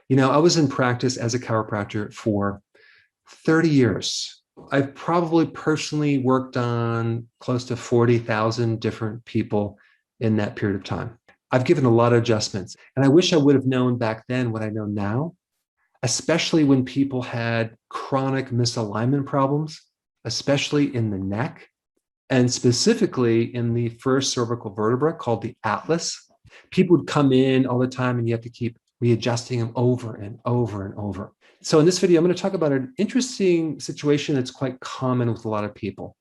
You know, I was in practice as a chiropractor for 30 years. I've probably personally worked on close to 40,000 different people in that period of time. I've given a lot of adjustments, and I wish I would have known back then what I know now, especially when people had chronic misalignment problems, especially in the neck, and specifically in the first cervical vertebra called the atlas. People would come in all the time, and you have to keep readjusting them over and over and over. So in this video, I'm going to talk about an interesting situation that's quite common with a lot of people.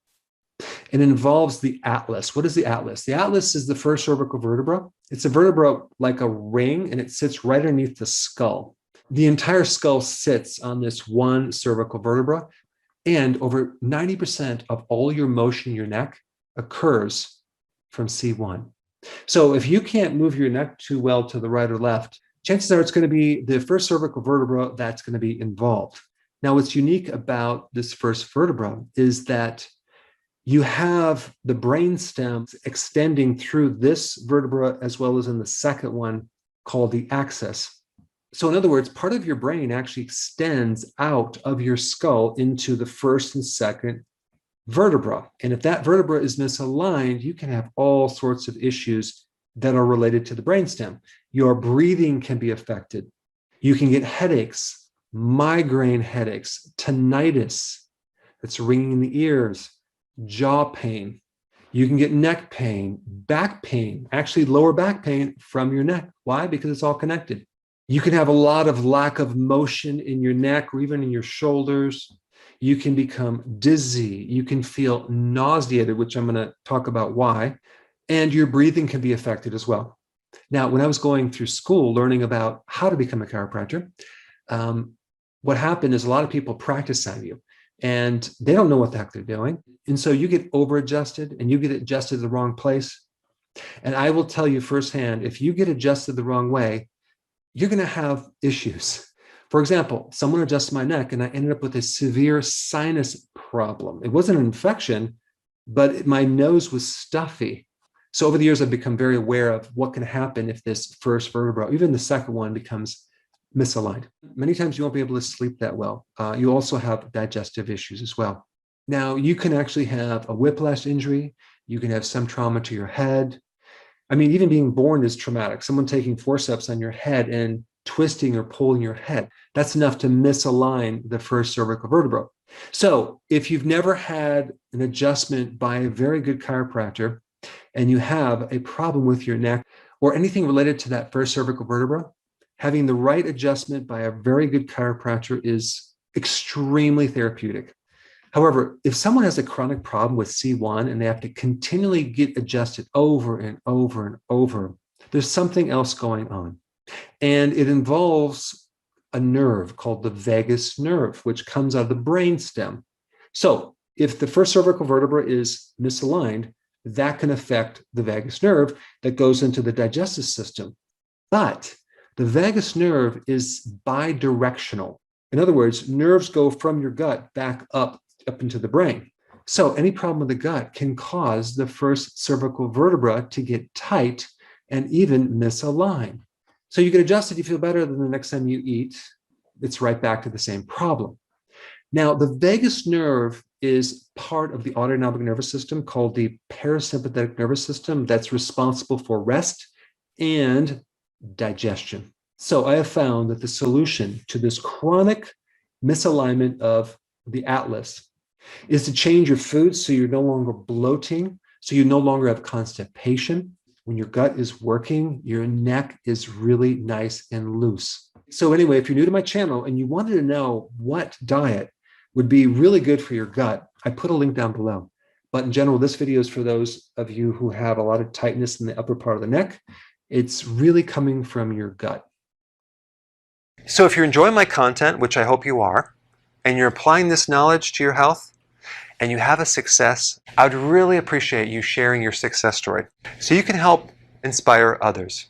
It involves the atlas. What is the atlas? The atlas is the first cervical vertebra. It's a vertebra like a ring, and it sits right underneath the skull. The entire skull sits on this one cervical vertebra, and over 90% of all your motion in your neck occurs from C1. So if you can't move your neck too well to the right or left, chances are it's going to be the first cervical vertebra that's going to be involved. Now, what's unique about this first vertebra is that you have the brain stem extending through this vertebra as well as in the second one called the axis. So in other words, part of your brain actually extends out of your skull into the first and second vertebra. And if that vertebra is misaligned, you can have all sorts of issues that are related to the brainstem. Your breathing can be affected. You can get headaches, migraine headaches, tinnitus, that's ringing in the ears, jaw pain. You can get neck pain, back pain, actually lower back pain from your neck. Why? Because it's all connected. You can have a lot of lack of motion in your neck or even in your shoulders. You can become dizzy. You can feel nauseated, which I'm going to talk about why. And your breathing can be affected as well. Now, when I was going through school learning about how to become a chiropractor, what happened is a lot of people practice on you and they don't know what the heck they're doing. And so you get over-adjusted and you get adjusted to the wrong place. And I will tell you firsthand, if you get adjusted the wrong way, you're going to have issues. For example, someone adjusted my neck and I ended up with a severe sinus problem. It wasn't an infection, but my nose was stuffy. So over the years, I've become very aware of what can happen if this first vertebra, even the second one, becomes misaligned. Many times you won't be able to sleep that well. You also have digestive issues as well. Now, you can actually have a whiplash injury. You can have some trauma to your head. I mean, even being born is traumatic. Someone taking forceps on your head and twisting or pulling your head, that's enough to misalign the first cervical vertebra. So if you've never had an adjustment by a very good chiropractor and you have a problem with your neck or anything related to that first cervical vertebra, having the right adjustment by a very good chiropractor is extremely therapeutic. However, if someone has a chronic problem with C1 and they have to continually get adjusted over and over and over, there's something else going on. And it involves a nerve called the vagus nerve, which comes out of the brain stem. So if the first cervical vertebra is misaligned, that can affect the vagus nerve that goes into the digestive system. But the vagus nerve is bidirectional. In other words, nerves go from your gut back up into the brain. So any problem with the gut can cause the first cervical vertebra to get tight and even misalign. So you get adjusted, you feel better, then the next time you eat, it's right back to the same problem. Now, the vagus nerve is part of the autonomic nervous system called the parasympathetic nervous system that's responsible for rest and digestion. So I have found that the solution to this chronic misalignment of the atlas is to change your food so you're no longer bloating, so you no longer have constipation. When your gut is working, your neck is really nice and loose. So anyway, if you're new to my channel and you wanted to know what diet would be really good for your gut, I put a link down below. But in general, this video is for those of you who have a lot of tightness in the upper part of the neck. It's really coming from your gut. So if you're enjoying my content, which I hope you are, and you're applying this knowledge to your health, and you have a success, I would really appreciate you sharing your success story so you can help inspire others.